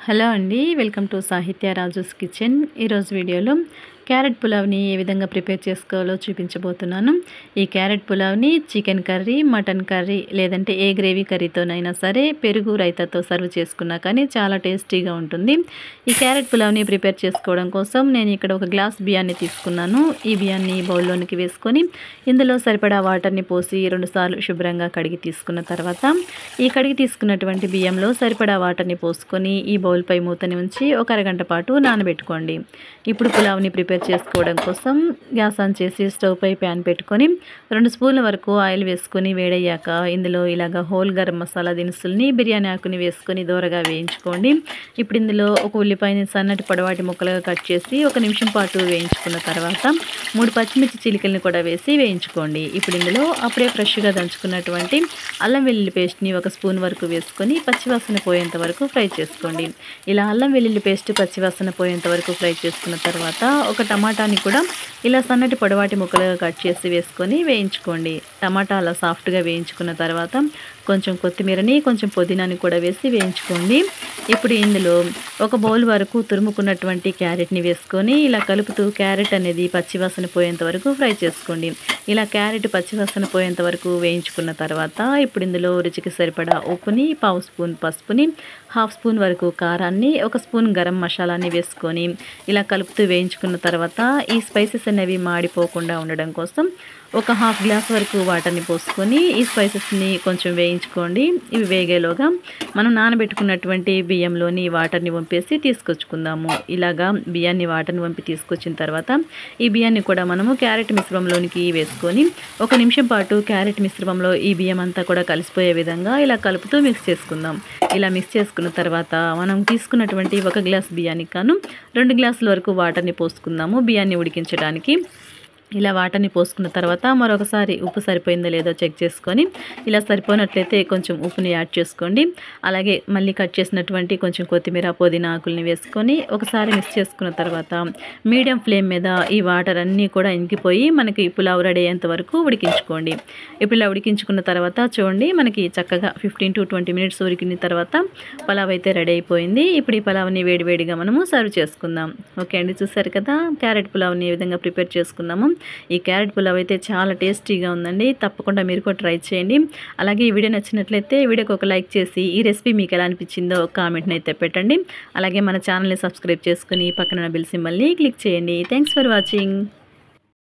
Hello అండి, welcome to సాహిత్య Raju's kitchen. ఈరోజు వీడియోలో క్యారెట్ పులావ్ని ఏ విధంగా ప్రిపేర్ చేసుకోవాలో చూపించబోతున్నాను. ఈ క్యారెట్ పులావ్ని చికెన్ కర్రీ, మటన్ కర్రీ లేదంటే ఏ గ్రేవీ కర్రీతోనైనా సరే పెరుగు రైతాతో సర్వ్ చేసుకున్నా కానీ చాలా టేస్టీగా ఉంటుంది. ఈ క్యారెట్ పులావ్ని ప్రిపేర్ చేసుకోవడం కోసం నేను ఇక్కడ ఒక గ్లాస్ బియ్యాన్ని తీసుకున్నాను. ఈ బియ్యాన్ని బౌల్లోనికి వేసుకొని ఇందులో సరిపడా వాటర్ని పోసి 2 సార్లు శుభ్రంగా కడిగి తీసుకున్న తర్వాత ఈ కడిగి తీసుకున్నటువంటి బియ్యంలో సరిపడా వాటర్ని పోసుకొని ఈ బౌల్పై మూతని ఉంచి ఒక అరగంట పాటు నానబెట్టుకోండి. ఇప్పుడు పులావ్ని ప్రిపేర్ చేసుకోవడం కోసం గ్యాస్ ఆన్ చేసి స్టవ్ పై ప్యాన్ పెట్టుకొని 2 స్పూన్ల వరకు ఆయిల్ వేసుకొని వేడయ్యాక ఇందులో ఇలాగ హోల్ గరం మసాలా దినుసుల్ని, బిర్యానీ ఆకుని వేసుకొని దోరగా వేయించుకోండి. ఇప్పుడు ఇందులో ఒక ఉల్లిపాయని సన్నటి పొడవాటి ముక్కలుగా కట్ చేసి 1 నిమిషం పాటు వేయించుకున్న తర్వాత 3 పచ్చిమిర్చి చిలికల్ని కూడా వేసి వేయించుకోండి. ఇప్పుడు ఇందులో అప్పుడే ఫ్రెష్గా దంచుకున్నటువంటి అల్లం వెల్లుల్లి పేస్ట్ని 1 స్పూన్ వరకు వేసుకొని పచ్చివాసన పోయేంత వరకు ఫ్రై చేసుకోండి. ఇలా అల్లం వెల్లుల్లి పేస్ట్ పచ్చివాసన పోయేంత వరకు ఫ్రై చేసుకున్న తర్వాత ఒక టమాటాని కూడా ఇలా సన్నటి పొడవాటి ముక్కలుగా కట్ చేసి వేసుకొని వేయించుకోండి. టమాటా అలా సాఫ్ట్గా వేయించుకున్న తర్వాత కొంచెం కొత్తిమీరని, కొంచెం పుదీనాని కూడా వేసి వేయించుకోండి. ఇప్పుడు ఇందులో ఒక బౌల్ వరకు తురుముకున్నటువంటి క్యారెట్ని వేసుకొని ఇలా కలుపుతూ క్యారెట్ అనేది పచ్చివాసన పోయేంత వరకు ఫ్రై చేసుకోండి. ఇలా క్యారెట్ పచ్చివాసన పోయేంత వరకు వేయించుకున్న తర్వాత ఇప్పుడు ఇందులో రుచికి సరిపడా ఉప్పుని, 1/2 స్పూన్ పసుపుని, 1/2 స్పూన్ వరకు కారాన్ని, 1 స్పూన్ గరం మసాలాని వేసుకొని ఇలా కలుపుతూ వేయించుకున్న తర్వాత ఈ స్పైసెస్ అనేవి మాడిపోకుండా ఉండడం కోసం ఒక 1/2 గ్లాస్ వరకు వాటర్ని పోసుకొని ఈ స్పైసెస్ని కొంచెం వేయించుకోండి. ఇవి వేగేలోగా మనం నానబెట్టుకున్నటువంటి బియ్యంలోని వాటర్ని వంపేసి తీసుకొచ్చుకుందాము. ఇలాగా బియ్యాన్ని వాటర్ని వంపి తీసుకొచ్చిన తర్వాత ఈ బియ్యాన్ని కూడా మనము క్యారెట్ మిశ్రమంలోనికి వేసుకొని 1 నిమిషం పాటు క్యారెట్ మిశ్రమంలో ఈ బియ్యం అంతా కూడా కలిసిపోయే విధంగా ఇలా కలుపుతూ మిక్స్ చేసుకుందాం. ఇలా మిక్స్ చేసుకున్న తర్వాత మనం తీసుకున్నటువంటి 1 గ్లాస్ బియ్యానికి గాను 2 గ్లాసుల వరకు వాటర్ని పోసుకుందాము బియ్యాన్ని ఉడికించడానికి. ఇలా వాటర్ని పోసుకున్న తర్వాత మరొకసారి ఉప్పు సరిపోయిందో లేదో చెక్ చేసుకొని ఇలా సరిపోయినట్లయితే కొంచెం ఉప్పుని యాడ్ చేసుకోండి. అలాగే మళ్ళీ కట్ చేసినటువంటి కొంచెం కొత్తిమీర, పుదీనా ఆకుల్ని వేసుకొని ఒకసారి మిక్స్ చేసుకున్న తర్వాత మీడియం ఫ్లేమ్ మీద ఈ వాటర్ అన్నీ కూడా ఇంకిపోయి మనకి పులావ్ రెడీ అయ్యేంత వరకు ఉడికించుకోండి. ఇప్పుడు ఇలా ఉడికించుకున్న తర్వాత చూడండి మనకి చక్కగా 15 to 20 మినిట్స్ ఉడికిన తర్వాత పులావ్ అయితే రెడీ అయిపోయింది. ఇప్పుడు ఈ పులావ్ని వేడివేడిగా మనము సర్వ్ చేసుకుందాం. ఓకే అండి, చూసారు కదా క్యారెట్ పులావ్ని ఏ విధంగా ప్రిపేర్ చేసుకున్నాము. ఈ క్యారెట్ పులావ్ అయితే చాలా టేస్టీగా ఉందండి. తప్పకుండా మీరు కూడా ట్రై చేయండి. అలాగే ఈ వీడియో నచ్చినట్లయితే వీడియోకి ఒక లైక్ చేసి ఈ రెసిపీ మీకు ఎలా అనిపించిందో కామెంట్ని అయితే పెట్టండి. అలాగే మన ఛానల్ని సబ్స్క్రైబ్ చేసుకుని పక్కన బెల్ సింబల్ని క్లిక్ చేయండి. Thanks for watching.